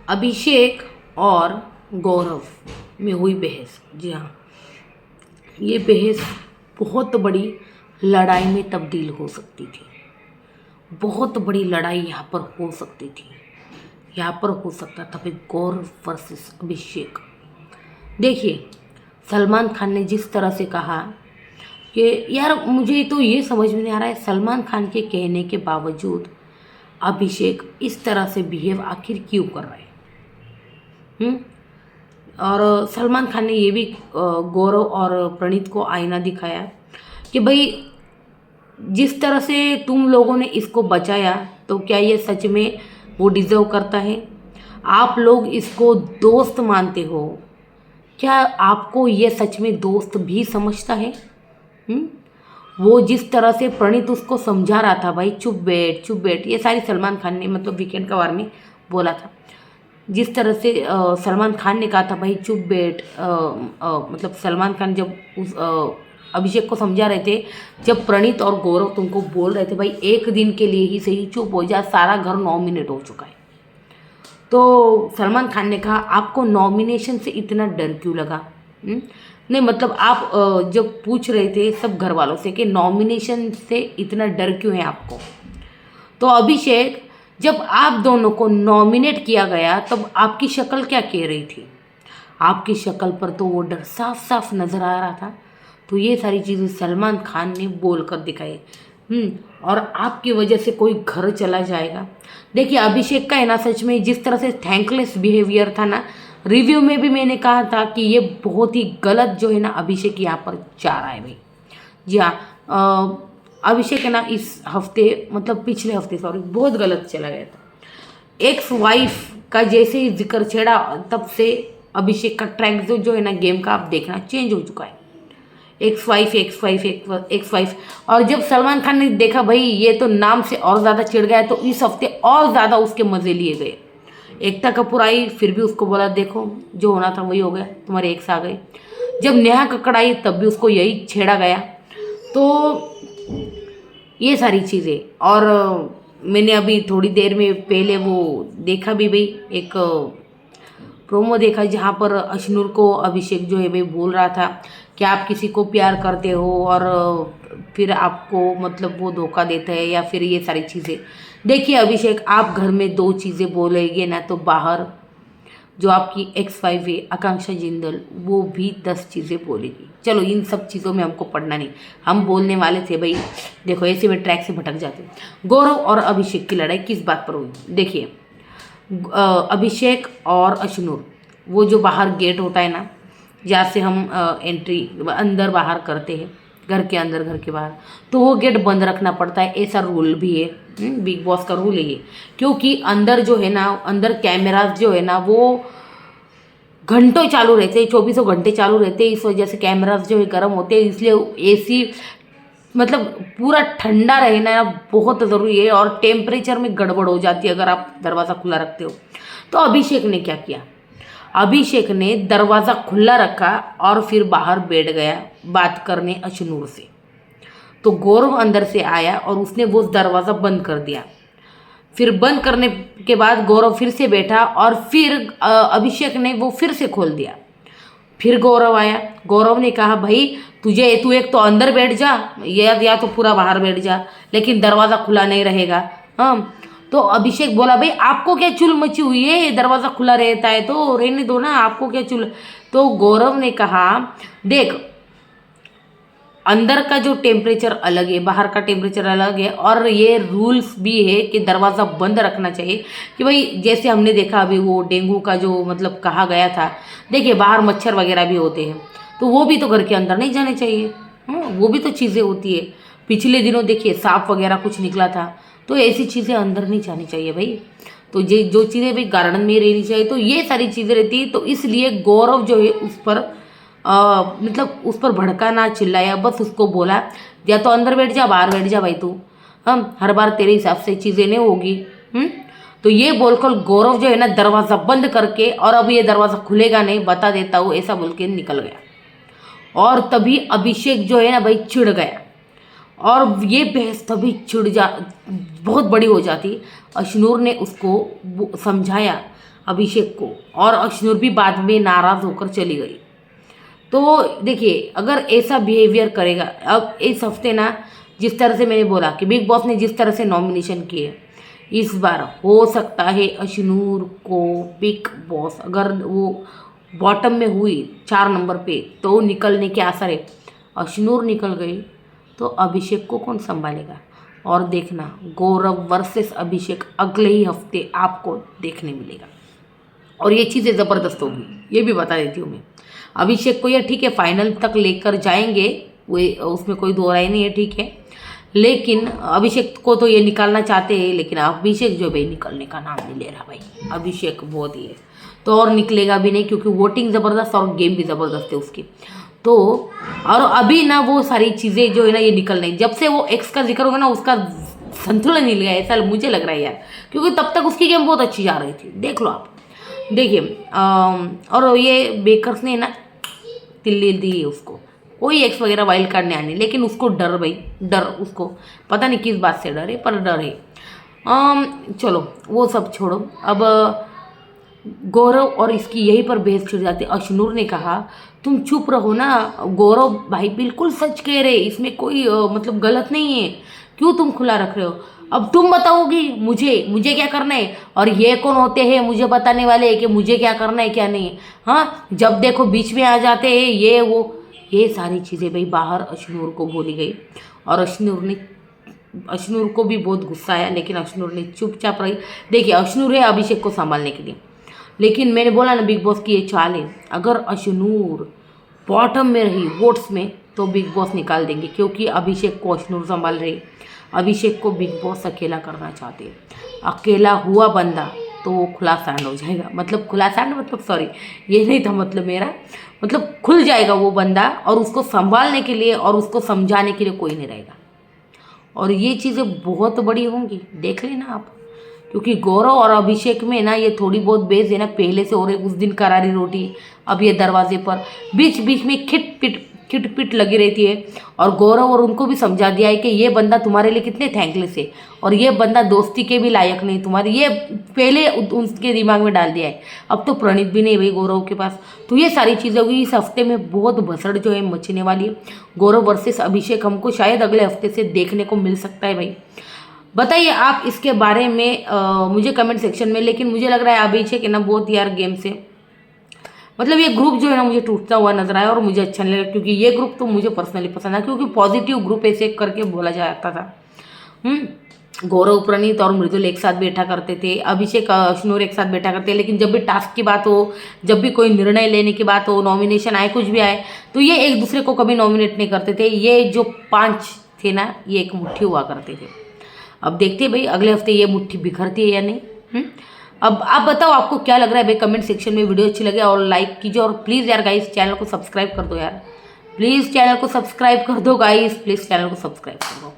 अभिषेक और गौरव में हुई बहस। जी हाँ, ये बहस बहुत बड़ी लड़ाई में तब्दील हो सकती थी। बहुत बड़ी लड़ाई यहाँ पर हो सकती थी। यहाँ पर हो सकता था भाई गौरव वर्सेस अभिषेक। देखिए, सलमान खान ने जिस तरह से कहा कि यार मुझे तो ये समझ में नहीं आ रहा है, सलमान खान के कहने के बावजूद अभिषेक इस तरह से बिहेव आखिर क्यों कर रहे हैं। और सलमान खान ने ये भी गौरव और प्रणीत को आईना दिखाया कि भाई जिस तरह से तुम लोगों ने इसको बचाया तो क्या ये सच में वो डिज़र्व करता है। आप लोग इसको दोस्त मानते हो, क्या आपको ये सच में दोस्त भी समझता है। हुँ? वो जिस तरह से प्रणीत उसको समझा रहा था, भाई चुप बैठ चुप बैठ, ये सारी सलमान खान ने मतलब वीकेंड का वार में बोला था। जिस तरह से सलमान खान ने कहा था भाई चुप बैठ, मतलब सलमान खान जब उस अभिषेक को समझा रहे थे, जब प्रणीत और गौरव तुमको बोल रहे थे भाई एक दिन के लिए ही सही चुप हो जा, सारा घर नॉमिनेट हो चुका है। तो सलमान खान ने कहा आपको नॉमिनेशन से इतना डर क्यों लगा। नहीं मतलब आप जब पूछ रहे थे सब घर वालों से कि नॉमिनेशन से इतना डर क्यों है आपको, तो अभिषेक जब आप दोनों को नॉमिनेट किया गया तब आपकी शक्ल क्या कह रही थी। आपकी शक्ल पर तो वो डर साफ साफ नज़र आ रहा था। तो ये सारी चीज़ें सलमान खान ने बोल कर दिखाई। और आपकी वजह से कोई घर चला जाएगा। देखिए अभिषेक का है ना, सच में जिस तरह से थैंकलेस बिहेवियर था ना, रिव्यू में भी मैंने कहा था कि ये बहुत ही गलत जो है ना अभिषेक यहाँ पर जा रहा है भाई। जी हाँ, अभिषेक है ना इस हफ्ते मतलब पिछले हफ्ते सॉरी बहुत गलत चला गया था। एक्स वाइफ का जैसे ही जिक्र छेड़ा तब से अभिषेक का ट्रैक जो है ना गेम का आप देखना चेंज हो चुका है। Ex wife ex wife ex wife. और जब सलमान खान ने देखा भाई ये तो नाम से और ज़्यादा चिढ़ गया, तो इस हफ्ते और ज़्यादा उसके मज़े लिए गए। एकता कपूर आई, फिर भी उसको बोला देखो जो होना था वही हो गया, तुम्हारे एक्स आ गए। जब नेहा कक्कड़ आई तब भी उसको यही छेड़ा गया। तो ये सारी चीज़ें। और मैंने अभी थोड़ी देर में पहले वो देखा भी भाई, एक प्रोमो देखा जहाँ पर अशनूर को अभिषेक जो है भाई बोल रहा था कि आप किसी को प्यार करते हो और फिर आपको मतलब वो धोखा देता है या फिर ये सारी चीज़ें। देखिए अभिषेक, आप घर में दो चीज़ें बोलेंगे ना तो बाहर जो आपकी एक्स वाइफ है आकांक्षा जिंदल वो भी 10 चीज़ें बोलेगी। चलो इन सब चीज़ों में हमको पढ़ना नहीं, हम बोलने वाले थे भाई। देखो ऐसे में ट्रैक से भटक जाते। गौरव और अभिषेक की लड़ाई किस बात पर हुई, देखिए अभिषेक और अशनूर, वो जो बाहर गेट होता है ना जहाँ से हम एंट्री अंदर बाहर करते हैं, घर के अंदर घर के बाहर, तो वो गेट बंद रखना पड़ता है। ऐसा रूल भी है, बिग बॉस का रूल है ये। क्योंकि अंदर जो है ना, अंदर कैमरास जो है ना वो घंटों चालू रहते हैं, 24 घंटे चालू रहते हैं। इस वजह से कैमरास जो है गर्म होते हैं, इसलिए एसी मतलब पूरा ठंडा रहना बहुत ज़रूरी है। और टेम्परेचर में गड़बड़ हो जाती है अगर आप दरवाज़ा खुला रखते हो। तो अभिषेक ने क्या किया, अभिषेक ने दरवाज़ा खुला रखा और फिर बाहर बैठ गया बात करने अशनूर से। तो गौरव अंदर से आया और उसने वो दरवाज़ा बंद कर दिया। फिर बंद करने के बाद गौरव फिर से बैठा और फिर अभिषेक ने वो फिर से खोल दिया। फिर गौरव आया, गौरव ने कहा भाई तू एक तो अंदर बैठ जा या तो पूरा बाहर बैठ जा, लेकिन दरवाज़ा खुला नहीं रहेगा। हाँ, तो अभिषेक बोला भाई आपको क्या चुल मची हुई है, दरवाज़ा खुला रहता है तो रहने दो ना, आपको क्या चुल। तो गौरव ने कहा देख अंदर का जो टेम्परेचर अलग है, बाहर का टेम्परेचर अलग है, और ये रूल्स भी है कि दरवाज़ा बंद रखना चाहिए। कि भाई जैसे हमने देखा अभी वो डेंगू का जो मतलब कहा गया था, देखिए बाहर मच्छर वगैरह भी होते हैं तो वो भी तो घर के अंदर नहीं जाने चाहिए। वो भी तो चीज़ें होती है। पिछले दिनों देखिए सांप वगैरह कुछ निकला था, तो ऐसी चीज़ें अंदर नहीं जानी चाहिए भाई। तो ये जो चीज़ें भाई गार्डन में रहनी चाहिए, तो ये सारी चीज़ें रहती है। तो इसलिए गौरव जो है उस पर मतलब उस पर भड़का ना, चिल्लाया, बस उसको बोला या तो अंदर बैठ जा बाहर बैठ जा भाई तू, हम हर बार तेरे हिसाब से चीज़ें नहीं होगी। तो ये बोलकर गौरव जो है ना दरवाज़ा बंद करके, और अब ये दरवाज़ा खुलेगा नहीं बता देता हूँ, ऐसा बोल के निकल गया। और तभी अभिषेक जो है ना भाई चिढ़ गया और ये बहस तभी बहुत बड़ी हो जाती। अशनूर ने उसको समझाया अभिषेक को, और अशनूर भी बाद में नाराज़ होकर चली गई। तो देखिए, अगर ऐसा बिहेवियर करेगा, अब इस हफ्ते ना जिस तरह से मैंने बोला कि बिग बॉस ने जिस तरह से नॉमिनेशन किए, इस बार हो सकता है अशनूर को बिग बॉस, अगर वो बॉटम में हुई 4 नंबर पे, तो निकलने के आसार है। अशनूर निकल गई तो अभिषेक को कौन संभालेगा? और देखना, गौरव वर्सेस अभिषेक अगले ही हफ्ते आपको देखने मिलेगा, और ये चीज़ें ज़बरदस्त होगी, ये भी बता देती हूँ मैं। अभिषेक को ये ठीक है फाइनल तक लेकर जाएंगे, वो उसमें कोई दो राय नहीं है, ठीक है, लेकिन अभिषेक को तो ये निकालना चाहते हैं, लेकिन अभिषेक जो भाई निकलने का नाम नहीं ले रहा भाई। अभिषेक बहुत ही है, तो और निकलेगा भी नहीं, क्योंकि वोटिंग ज़बरदस्त और गेम भी ज़बरदस्त है उसकी। तो और अभी ना वो सारी चीज़ें जो है ना ये निकल नहीं, जब से वो एक्स का जिक्र होगा ना उसका संतुलन हिल गया, ऐसा मुझे लग रहा है यार, क्योंकि तब तक उसकी गेम बहुत अच्छी जा रही थी। देख लो आप, देखिए और ये बेकर्स ने ना तिल्ली दी उसको, कोई एक्स वगैरह वाइल्ड कार्ड नहीं आने, लेकिन उसको डर भाई, डर उसको पता नहीं किस बात से डर है, पर डर है। चलो वो सब छोड़ो, अब गौरव और इसकी यहीं पर बहस छिड़ जाती। अशनूर ने कहा तुम चुप रहो ना, गौरव भाई बिल्कुल सच कह रहे, इसमें कोई मतलब गलत नहीं है, क्यों तुम खुला रख रहे हो? अब तुम बताओगी मुझे क्या करना है, और ये कौन होते हैं मुझे बताने वाले कि मुझे क्या करना है क्या नहीं है? हाँ, जब देखो बीच में आ जाते हैं ये वो, ये सारी चीज़ें भाई बाहर अशनूर को बोली गई, और अशनूर को भी बहुत गुस्सा आया, लेकिन अशनूर ने चुपचाप रही। देखिए, अशनूर है अभिषेक को संभालने के लिए, लेकिन मैंने बोला ना बिग बॉस की ये चाल है, अगर अशनूर बॉटम में रही वोट्स में तो बिग बॉस निकाल देंगे, क्योंकि अभिषेक को अशनूर संभाल रही। अभिषेक को बिग बॉस अकेला करना चाहते हैं, अकेला हुआ बंदा तो वो खुला सैंड हो जाएगा, मतलब खुला सैंड मतलब सॉरी ये नहीं था मतलब मेरा, मतलब खुल जाएगा वो बंदा, और उसको संभालने के लिए और उसको समझाने के लिए कोई नहीं रहेगा, और ये चीज़ें बहुत बड़ी होंगी, देख लेना आप। क्योंकि गौरव और अभिषेक में ना ये थोड़ी बहुत बेस है ना पहले से, और उस दिन करारी रोटी, अब ये दरवाजे पर बीच बीच में खिटपिट लगी रहती है, और गौरव और उनको भी समझा दिया है कि ये बंदा तुम्हारे लिए कितने थैंकलेस है, और ये बंदा दोस्ती के भी लायक नहीं तुम्हारी, ये पहले उनके दिमाग में डाल दिया है। अब तो प्रणीत भी नहीं भाई गौरव के पास, तो ये सारी चीज़ें होगी। इस हफ्ते में बहुत भसड़ जो है मचने वाली है। गौरव वर्सेस अभिषेक हमको शायद अगले हफ्ते से देखने को मिल सकता है भाई। बताइए आप इसके बारे में मुझे कमेंट सेक्शन में, लेकिन मुझे लग रहा है अभिषेक है ना बहुत यार गेम से, मतलब ये ग्रुप जो है ना मुझे टूटता हुआ नजर आया, और मुझे अच्छा नहीं लगा, क्योंकि ये ग्रुप तो मुझे पर्सनली पसंद है, क्योंकि पॉजिटिव ग्रुप ऐसे करके बोला जाता था। गौरव, प्रणीत और मृदुल एक साथ बैठा करते थे, अभिषेक अशनूर एक साथ बैठा करते, लेकिन जब भी टास्क की बात हो, जब भी कोई निर्णय लेने की बात हो, नॉमिनेशन आए, कुछ भी आए, तो ये एक दूसरे को कभी नॉमिनेट नहीं करते थे। ये जो 5 थे ना, ये एक मुट्ठी हुआ करते थे। अब देखते हैं भाई अगले हफ्ते ये मुट्ठी बिखरती है या नहीं। अब आप बताओ आपको क्या लग रहा है भाई, कमेंट सेक्शन में। वीडियो अच्छी लगे और लाइक कीजिए, और प्लीज़ यार गाइस चैनल को सब्सक्राइब कर दो यार, प्लीज़ चैनल को सब्सक्राइब कर दो गाइस, प्लीज़ चैनल को सब्सक्राइब कर दो।